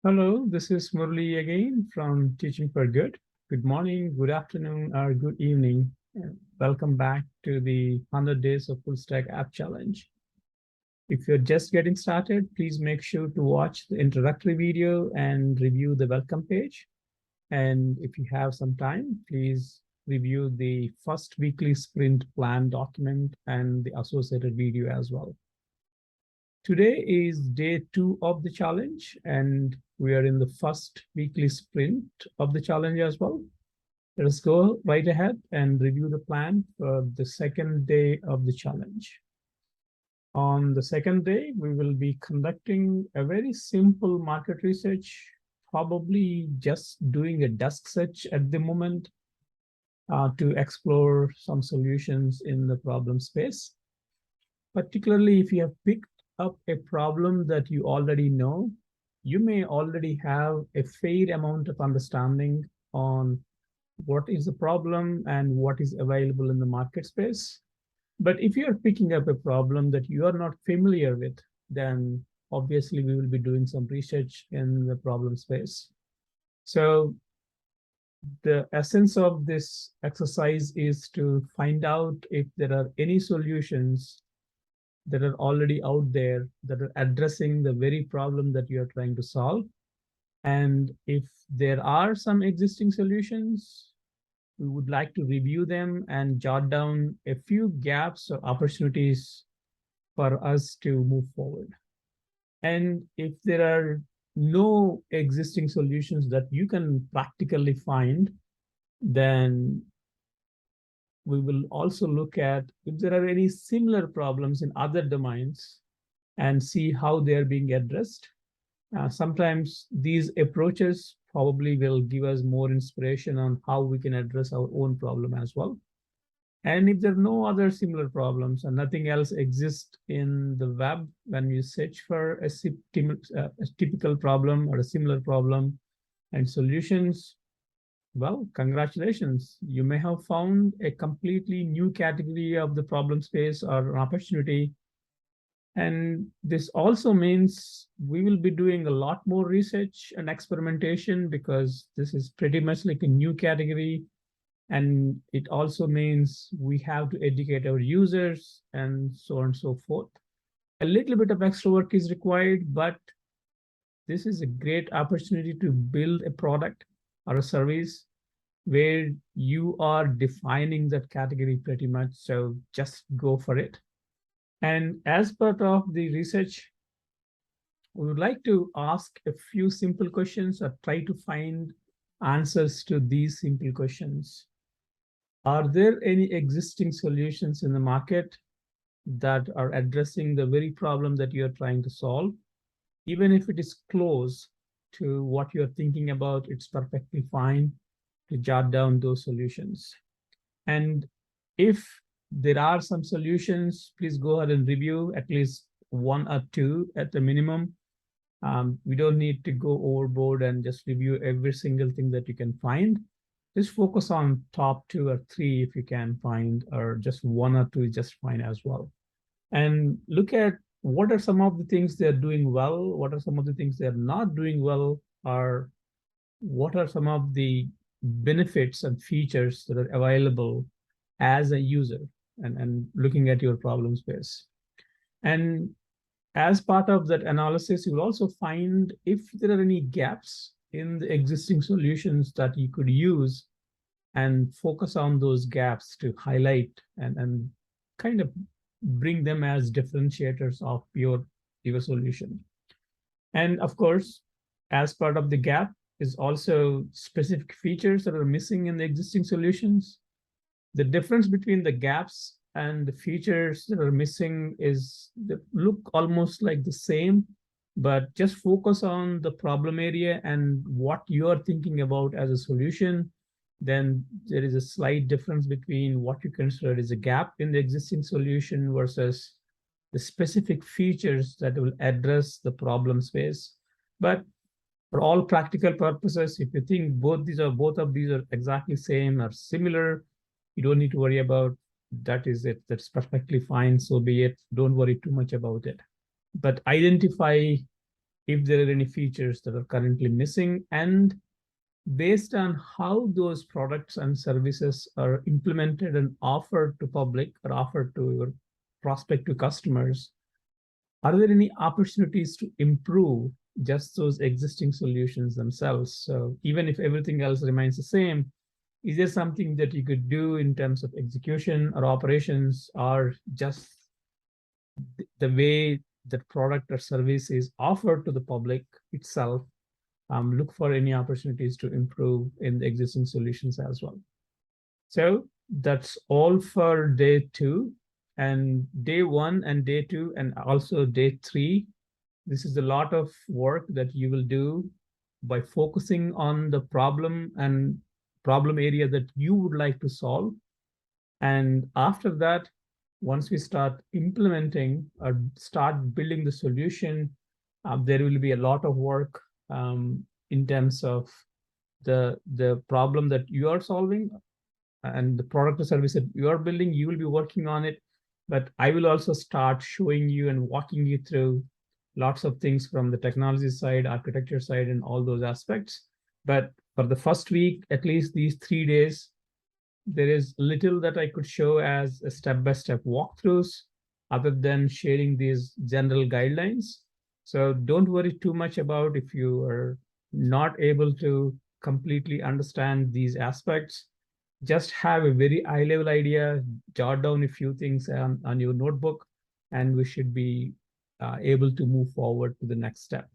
Hello, this is Murli again from Teaching for Good. Good morning, good afternoon, or good evening. Welcome back to the 100 Days of Full Stack App Challenge. If you're just getting started, please make sure to watch the introductory video and review the welcome page. And if you have some time, please review the first weekly sprint plan document and the associated video as well. Today is day 2 of the challenge, and we are in the first weekly sprint of the challenge as well. Let us go right ahead and review the plan for the second day of the challenge. On the second day, we will be conducting a very simple market research, probably just doing a desk search at the moment to explore some solutions in the problem space. Particularly if you have picked up a problem that you already know, you may already have a fair amount of understanding on what is the problem and what is available in the market space. But if you are picking up a problem that you are not familiar with, then obviously we will be doing some research in the problem space. So the essence of this exercise is to find out if there are any solutions that are already out there that are addressing the very problem that you are trying to solve. And if there are some existing solutions, we would like to review them and jot down a few gaps or opportunities for us to move forward. And if there are no existing solutions that you can practically find, then we will also look at if there are any similar problems in other domains and see how they're being addressed. Sometimes these approaches probably will give us more inspiration on how we can address our own problem as well. And if there are no other similar problems and nothing else exists in the web, when you search for a typical problem or a similar problem and solutions, well, congratulations. You may have found a completely new category of the problem space or an opportunity. And this also means we will be doing a lot more research and experimentation because this is pretty much like a new category. And it also means we have to educate our users and so on and so forth. A little bit of extra work is required, but this is a great opportunity to build a product or a service where you are defining that category pretty much. So just go for it. And as part of the research, we would like to ask a few simple questions or try to find answers to these simple questions. Are there any existing solutions in the market that are addressing the very problem that you're trying to solve? Even if it is close to what you're thinking about, it's perfectly fine to jot down those solutions. And if there are some solutions, please go ahead and review at least one or two at the minimum. We don't need to go overboard and just review every single thing that you can find. Just focus on top 2 or 3 if you can find, or just 1 or 2 is just fine as well. And look at what are some of the things they're doing well, what are some of the things they're not doing well, or what are some of the benefits and features that are available as a user, and looking at your problem space. And as part of that analysis, you will also find if there are any gaps in the existing solutions that you could use and focus on those gaps to highlight and kind of bring them as differentiators of your solution. And of course, as part of the gap is also specific features that are missing in the existing solutions. The difference between the gaps and the features that are missing is they look almost like the same, but just focus on the problem area and what you're thinking about as a solution. Then there is a slight difference between what you consider is a gap in the existing solution versus the specific features that will address the problem space. But for all practical purposes, if you think both of these are exactly same or similar, you don't need to worry about that. Is it? That's perfectly fine. So be it. Don't worry too much about it. But identify if there are any features that are currently missing, and based on how those products and services are implemented and offered to public or offered to your prospective customers, are there any opportunities to improve just those existing solutions themselves? So even if everything else remains the same, is there something that you could do in terms of execution or operations, or just the way that product or service is offered to the public itself? Look for any opportunities to improve in the existing solutions as well. So that's all for day 2, and day 1 and day 2 and also day 3. This is a lot of work that you will do by focusing on the problem and problem area that you would like to solve. And after that, once we start implementing or start building the solution, there will be a lot of work in terms of the problem that you are solving and the product or service that you are building. You will be working on it, but I will also start showing you and walking you through lots of things from the technology side, architecture side, and all those aspects. But for the first week, at least these 3 days, there is little that I could show as a step-by-step walkthroughs other than sharing these general guidelines. So don't worry too much about if you are not able to completely understand these aspects. Just have a very high-level idea, jot down a few things on your notebook, and we should be able to move forward to the next step.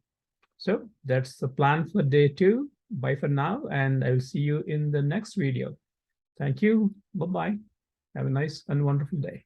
So that's the plan for day 2. Bye for now, and I will see you in the next video. Thank you. Bye-bye. Have a nice and wonderful day.